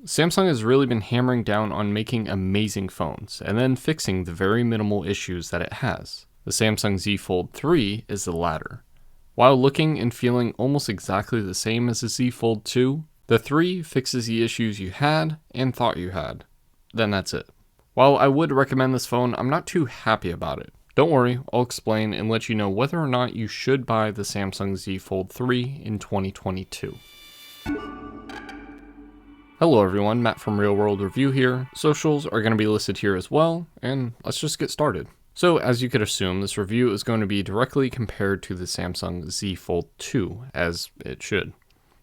Samsung has really been hammering down on making amazing phones and then fixing the very minimal issues that it has. The Samsung Z Fold 3 is the latter. While looking and feeling almost exactly the same as the Z Fold 2, the 3 fixes the issues you had and thought you had. Then that's it. While I would recommend this phone, I'm not too happy about it. Don't worry, I'll explain and let you know whether or not you should buy the Samsung Z Fold 3 in 2022. Hello everyone, Matt from Real World Review here. Socials are going to be listed here as well, and let's just get started. So as you could assume, this review is going to be directly compared to the Samsung Z Fold 2, as it should.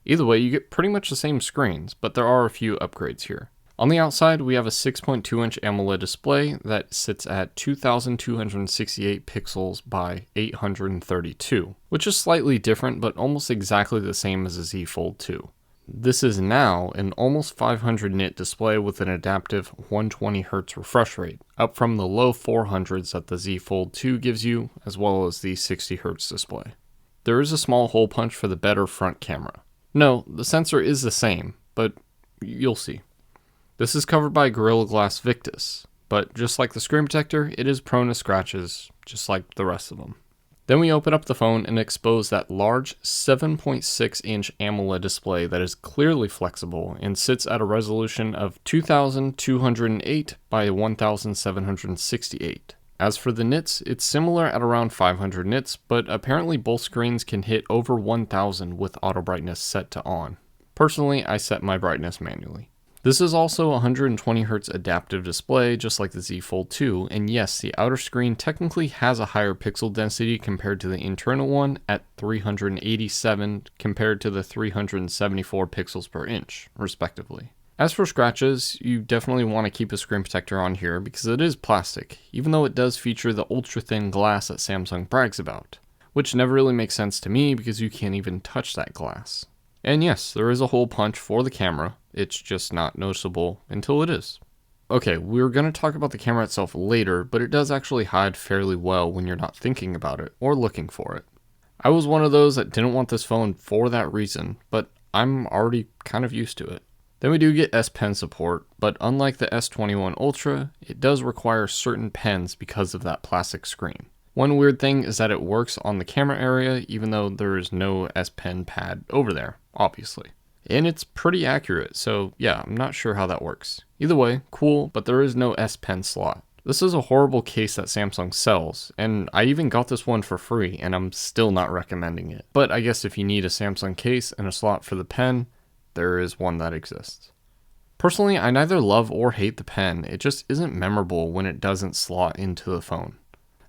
Either way, you get pretty much the same screens, but there are a few upgrades here. On the outside, we have a 6.2-inch AMOLED display that sits at 2,268 pixels by 832, which is slightly different, but almost exactly the same as the Z Fold 2. This is now an almost 500 nit display with an adaptive 120Hz refresh rate, up from the low 400s that the Z Fold 2 gives you, as well as the 60Hz display. There is a small hole punch for the better front camera. No, the sensor is the same, but you'll see. This is covered by Gorilla Glass Victus, but just like the screen protector, it is prone to scratches, just like the rest of them. Then we open up the phone and expose that large 7.6-inch AMOLED display that is clearly flexible and sits at a resolution of 2208 by 1768. As for the nits, it's similar at around 500 nits, but apparently both screens can hit over 1000 with auto brightness set to on. Personally, I set my brightness manually. This is also a 120Hz adaptive display, just like the Z Fold 2, and yes, the outer screen technically has a higher pixel density compared to the internal one at 387 compared to the 374 pixels per inch, respectively. As for scratches, you definitely want to keep a screen protector on here because it is plastic, even though it does feature the ultra-thin glass that Samsung brags about, which never really makes sense to me because you can't even touch that glass. And yes, there is a hole punch for the camera, it's just not noticeable until it is. Okay, we're going to talk about the camera itself later, but it does actually hide fairly well when you're not thinking about it or looking for it. I was one of those that didn't want this phone for that reason, but I'm already kind of used to it. Then we do get S Pen support, but unlike the S21 Ultra, it does require certain pens because of that plastic screen. One weird thing is that it works on the camera area even though there is no S Pen pad over there, obviously. And it's pretty accurate, so yeah, I'm not sure how that works. Either way, cool, but there is no S Pen slot. This is a horrible case that Samsung sells, and I even got this one for free, and I'm still not recommending it. But I guess if you need a Samsung case and a slot for the pen, there is one that exists. Personally, I neither love or hate the pen, it just isn't memorable when it doesn't slot into the phone.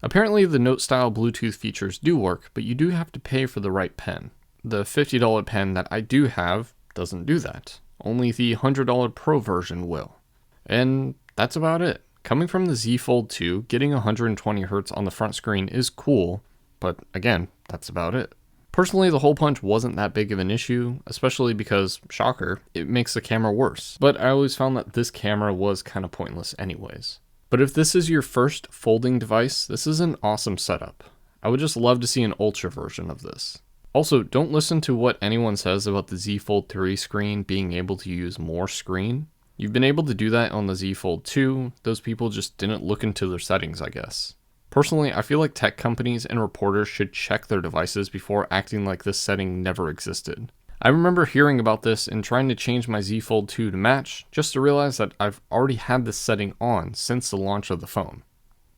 Apparently the Note-style Bluetooth features do work, but you do have to pay for the right pen. The $50 pen that I do have doesn't do that. Only the $100 Pro version will. And that's about it. Coming from the Z Fold 2, getting 120Hz on the front screen is cool, but again, that's about it. Personally, the hole punch wasn't that big of an issue, especially because, shocker, it makes the camera worse. But I always found that this camera was kind of pointless anyways. But if this is your first folding device, this is an awesome setup. I would just love to see an Ultra version of this. Also, don't listen to what anyone says about the Z Fold 3 screen being able to use more screen. You've been able to do that on the Z Fold 2, those people just didn't look into their settings, I guess. Personally, I feel like tech companies and reporters should check their devices before acting like this setting never existed. I remember hearing about this and trying to change my Z Fold 2 to match, just to realize that I've already had this setting on since the launch of the phone.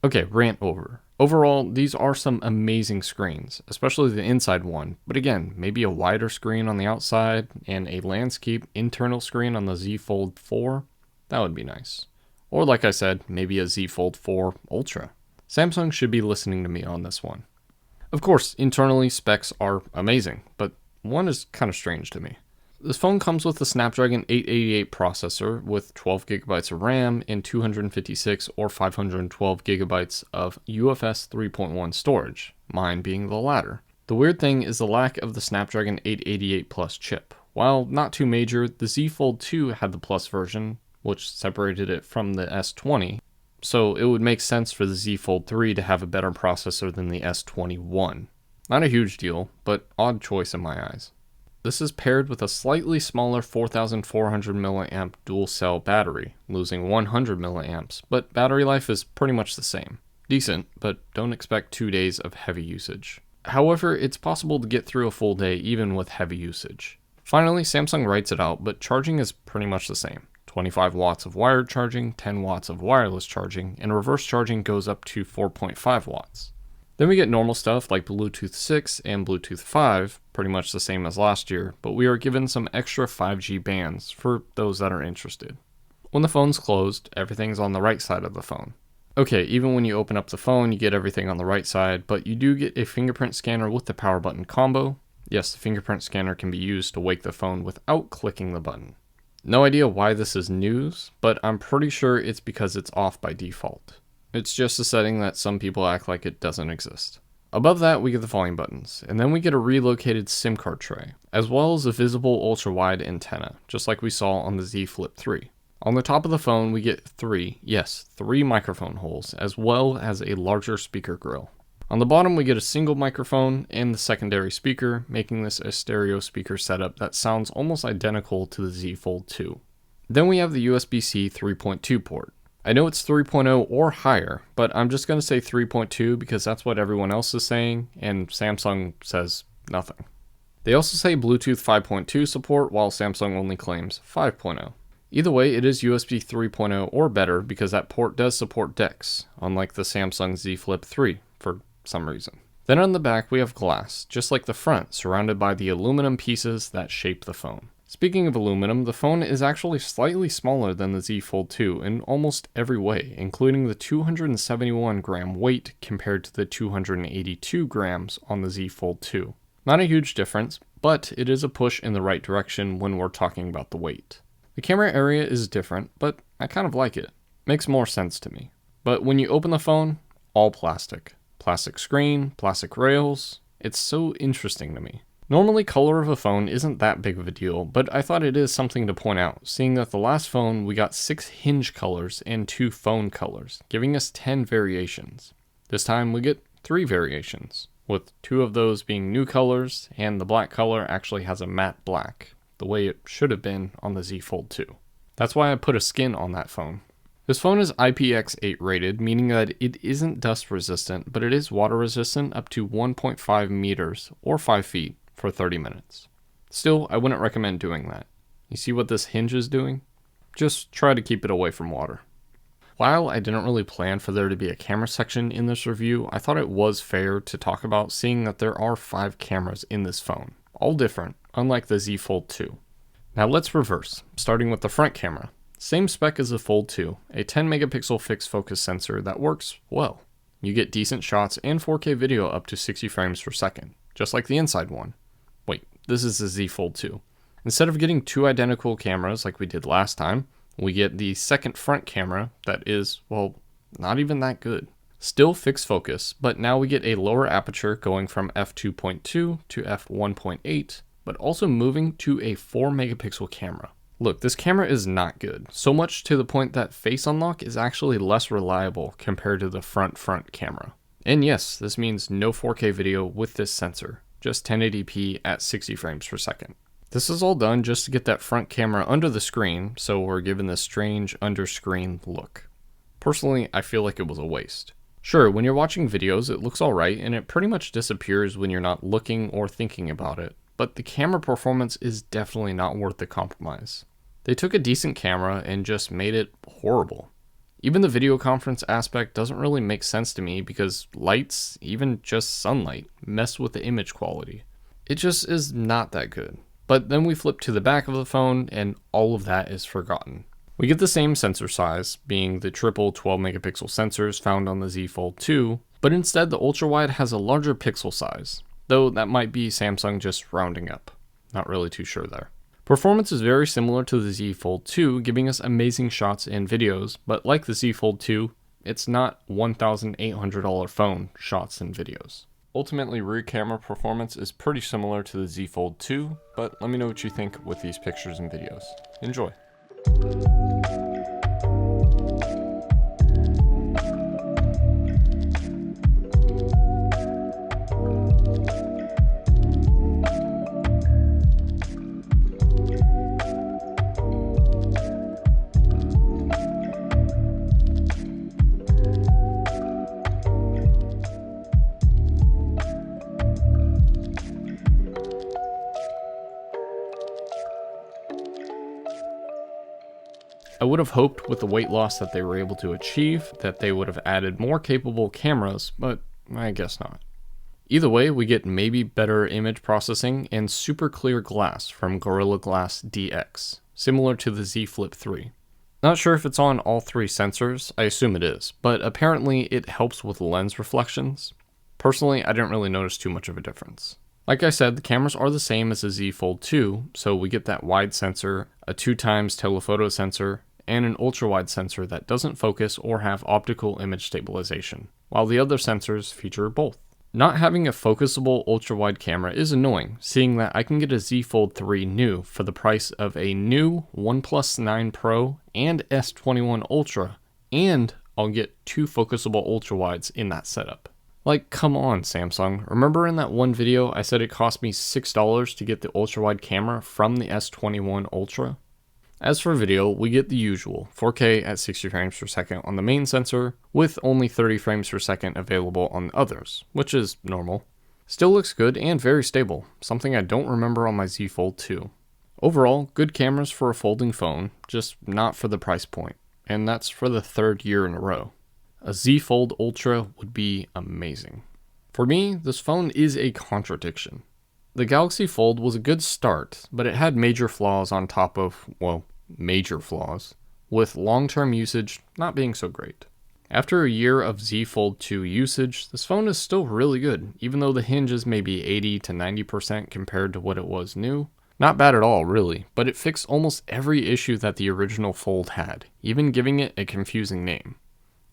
Okay, rant over. Overall, these are some amazing screens, especially the inside one, but again, maybe a wider screen on the outside and a landscape internal screen on the Z Fold 4, that would be nice. Or like I said, maybe a Z Fold 4 Ultra. Samsung should be listening to me on this one. Of course, internally specs are amazing, but one is kind of strange to me. This phone comes with a Snapdragon 888 processor with 12GB of RAM and 256 or 512GB of UFS 3.1 storage, mine being the latter. The weird thing is the lack of the Snapdragon 888 Plus chip. While not too major, the Z Fold 2 had the Plus version, which separated it from the S20, so it would make sense for the Z Fold 3 to have a better processor than the S21. Not a huge deal, but odd choice in my eyes. This is paired with a slightly smaller 4400 mAh dual cell battery, losing 100 mAh, but battery life is pretty much the same. Decent, but don't expect 2 days of heavy usage. However, it's possible to get through a full day even with heavy usage. Finally, Samsung writes it out, but charging is pretty much the same. 25 watts of wired charging, 10 watts of wireless charging, and reverse charging goes up to 4.5 watts. Then we get normal stuff like Bluetooth 6 and Bluetooth 5, pretty much the same as last year, but we are given some extra 5G bands for those that are interested. When the phone's closed, everything's on the right side of the phone. Okay, even when you open up the phone, you get everything on the right side, but you do get a fingerprint scanner with the power button combo. Yes, the fingerprint scanner can be used to wake the phone without clicking the button. No idea why this is news, but I'm pretty sure it's because it's off by default. It's just a setting that some people act like it doesn't exist. Above that, we get the volume buttons, and then we get a relocated SIM card tray, as well as a visible ultra-wide antenna, just like we saw on the Z Flip 3. On the top of the phone, we get three microphone holes, as well as a larger speaker grill. On the bottom, we get a single microphone and the secondary speaker, making this a stereo speaker setup that sounds almost identical to the Z Fold 2. Then we have the USB-C 3.2 port. I know it's 3.0 or higher, but I'm just going to say 3.2 because that's what everyone else is saying, and Samsung says nothing. They also say Bluetooth 5.2 support, while Samsung only claims 5.0. Either way, it is USB 3.0 or better because that port does support DeX, unlike the Samsung Z Flip 3 for some reason. Then on the back we have glass, just like the front, surrounded by the aluminum pieces that shape the phone. Speaking of aluminum, the phone is actually slightly smaller than the Z Fold 2 in almost every way, including the 271 gram weight compared to the 282 grams on the Z Fold 2. Not a huge difference, but it is a push in the right direction when we're talking about the weight. The camera area is different, but I kind of like it. Makes more sense to me. But when you open the phone, all plastic. Plastic screen, plastic rails. It's so interesting to me. Normally, color of a phone isn't that big of a deal, but I thought it is something to point out, seeing that the last phone we got 6 hinge colors and 2 phone colors, giving us 10 variations. This time we get 3 variations, with 2 of those being new colors, and the black color actually has a matte black, the way it should have been on the Z Fold 2. That's why I put a skin on that phone. This phone is IPX8 rated, meaning that it isn't dust resistant, but it is water resistant up to 1.5 meters or 5 feet for 30 minutes. Still, I wouldn't recommend doing that. You see what this hinge is doing? Just try to keep it away from water. While I didn't really plan for there to be a camera section in this review, I thought it was fair to talk about seeing that there are 5 cameras in this phone, all different, unlike the Z Fold 2. Now let's reverse, starting with the front camera. Same spec as the Fold 2, a 10 megapixel fixed focus sensor that works well. You get decent shots and 4K video up to 60 frames per second, just like the inside one. Wait, this is the Z Fold 2. Instead of getting 2 identical cameras like we did last time, we get the second front camera that is, well, not even that good. Still fixed focus, but now we get a lower aperture going from f2.2 to f1.8, but also moving to a 4 megapixel camera. Look, this camera is not good, so much to the point that face unlock is actually less reliable compared to the front camera. And yes, this means no 4K video with this sensor, just 1080p at 60 frames per second. This is all done just to get that front camera under the screen, so we're given this strange under-screen look. Personally, I feel like it was a waste. Sure, when you're watching videos, it looks alright, and it pretty much disappears when you're not looking or thinking about it, but the camera performance is definitely not worth the compromise. They took a decent camera and just made it horrible. Even the video conference aspect doesn't really make sense to me because lights, even just sunlight, mess with the image quality. It just is not that good. But then we flip to the back of the phone and all of that is forgotten. We get the same sensor size, being the triple 12 megapixel sensors found on the Z Fold 2, but instead the ultra-wide has a larger pixel size, though that might be Samsung just rounding up. Not really too sure there. Performance is very similar to the Z Fold 2, giving us amazing shots and videos, but like the Z Fold 2, it's not $1,800 phone shots and videos. Ultimately, rear camera performance is pretty similar to the Z Fold 2, but let me know what you think with these pictures and videos. Enjoy! I would have hoped with the weight loss that they were able to achieve that they would have added more capable cameras, but I guess not. Either way, we get maybe better image processing and super clear glass from Gorilla Glass DX, similar to the Z Flip 3. Not sure if it's on all three sensors, I assume it is, but apparently it helps with lens reflections. Personally, I didn't really notice too much of a difference. Like I said, the cameras are the same as the Z Fold 2, so we get that wide sensor, a 2x telephoto sensor, and an ultra-wide sensor that doesn't focus or have optical image stabilization, while the other sensors feature both. Not having a focusable ultra-wide camera is annoying, seeing that I can get a Z Fold 3 new for the price of a new OnePlus 9 Pro and S21 Ultra, and I'll get two focusable ultra-wides in that setup. Like, come on, Samsung. Remember in that one video I said it cost me $6 to get the ultra-wide camera from the S21 Ultra? As for video, we get the usual 4K at 60 frames per second on the main sensor, with only 30 frames per second available on the others, which is normal. Still looks good and very stable, something I don't remember on my Z Fold 2. Overall, good cameras for a folding phone, just not for the price point, and that's for the third year in a row. A Z Fold Ultra would be amazing. For me, this phone is a contradiction. The Galaxy Fold was a good start, but it had major flaws on top of, well, major flaws, with long-term usage not being so great. After a year of Z Fold 2 usage, this phone is still really good, even though the hinge is maybe 80 to 90% compared to what it was new. Not bad at all, really, but it fixed almost every issue that the original Fold had, even giving it a confusing name.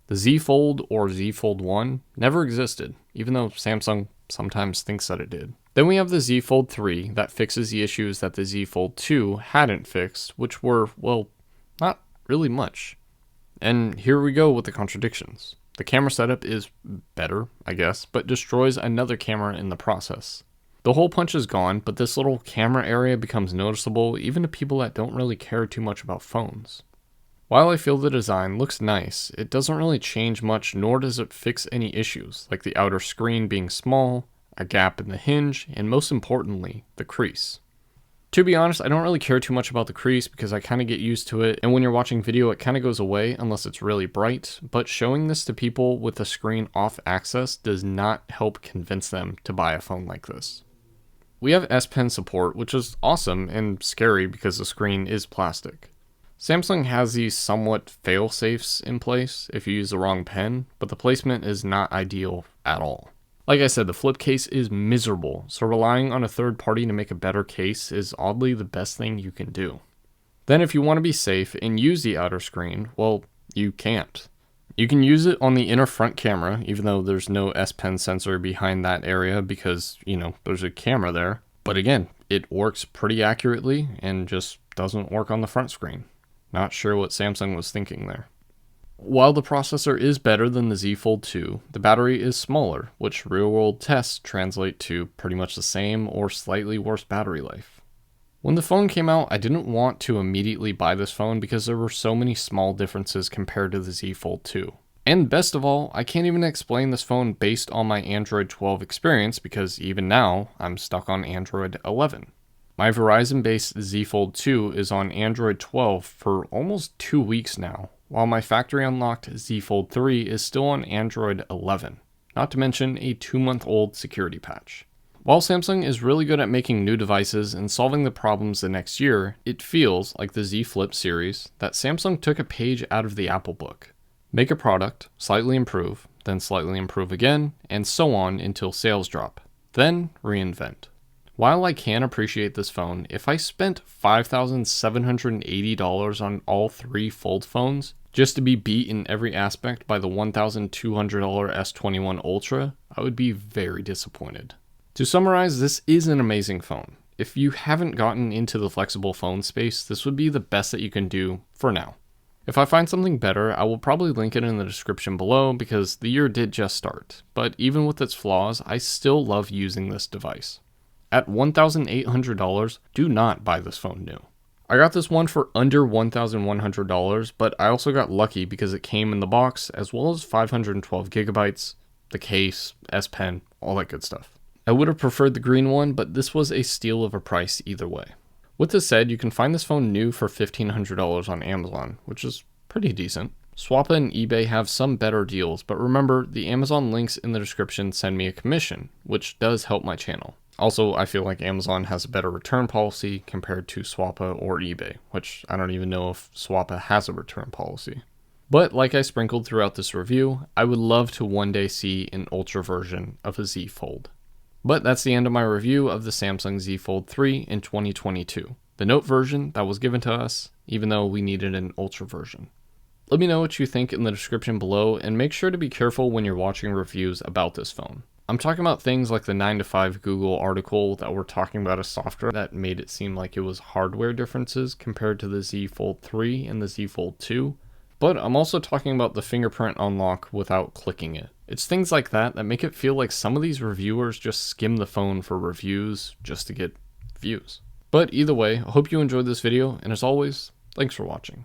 The Z Fold or Z Fold 1 never existed, even though Samsung sometimes thinks that it did. Then we have the Z Fold 3 that fixes the issues that the Z Fold 2 hadn't fixed, which were, well, not really much. And here we go with the contradictions. The camera setup is better, I guess, but destroys another camera in the process. The hole punch is gone, but this little camera area becomes noticeable even to people that don't really care too much about phones. While I feel the design looks nice, it doesn't really change much, nor does it fix any issues, like the outer screen being small, a gap in the hinge, and most importantly, the crease. To be honest, I don't really care too much about the crease because I kind of get used to it, and when you're watching video it kind of goes away unless it's really bright, but showing this to people with the screen off access does not help convince them to buy a phone like this. We have S Pen support, which is awesome and scary because the screen is plastic. Samsung has these somewhat fail-safes in place if you use the wrong pen, but the placement is not ideal at all. Like I said, the flip case is miserable, so relying on a third party to make a better case is oddly the best thing you can do. Then if you want to be safe and use the outer screen, well, you can't. You can use it on the inner front camera, even though there's no S Pen sensor behind that area because, there's a camera there. But again, it works pretty accurately and just doesn't work on the front screen. Not sure what Samsung was thinking there. While the processor is better than the Z Fold 2, the battery is smaller, which real-world tests translate to pretty much the same or slightly worse battery life. When the phone came out, I didn't want to immediately buy this phone because there were so many small differences compared to the Z Fold 2. And best of all, I can't even explain this phone based on my Android 12 experience because even now, I'm stuck on Android 11. My Verizon-based Z Fold 2 is on Android 12 for almost 2 weeks now, while my factory-unlocked Z Fold 3 is still on Android 11, not to mention a 2-month-old security patch. While Samsung is really good at making new devices and solving the problems the next year, it feels, like the Z Flip series, that Samsung took a page out of the Apple book. Make a product, slightly improve, then slightly improve again, and so on until sales drop. Then reinvent. While I can appreciate this phone, if I spent $5,780 on all three Fold phones just to be beat in every aspect by the $1,200 S21 Ultra, I would be very disappointed. To summarize, this is an amazing phone. If you haven't gotten into the flexible phone space, this would be the best that you can do for now. If I find something better, I will probably link it in the description below because the year did just start, but even with its flaws, I still love using this device. At $1,800, do not buy this phone new. I got this one for under $1,100, but I also got lucky because it came in the box as well as 512 gigabytes, the case, S Pen, all that good stuff. I would have preferred the green one, but this was a steal of a price either way. With this said, you can find this phone new for $1,500 on Amazon, which is pretty decent. Swappa and eBay have some better deals, but remember, the Amazon links in the description send me a commission, which does help my channel. Also, I feel like Amazon has a better return policy compared to Swappa or eBay, which I don't even know if Swappa has a return policy. But like I sprinkled throughout this review, I would love to one day see an Ultra version of a Z Fold. But that's the end of my review of the Samsung Z Fold 3 in 2022. The Note version that was given to us, even though we needed an Ultra version. Let me know what you think in the description below, and make sure to be careful when you're watching reviews about this phone. I'm talking about things like the 9 to 5 Google article that were talking about a software that made it seem like it was hardware differences compared to the Z Fold 3 and the Z Fold 2. But I'm also talking about the fingerprint unlock without clicking it. It's things like that that make it feel like some of these reviewers just skim the phone for reviews just to get views. But either way, I hope you enjoyed this video, and as always, thanks for watching.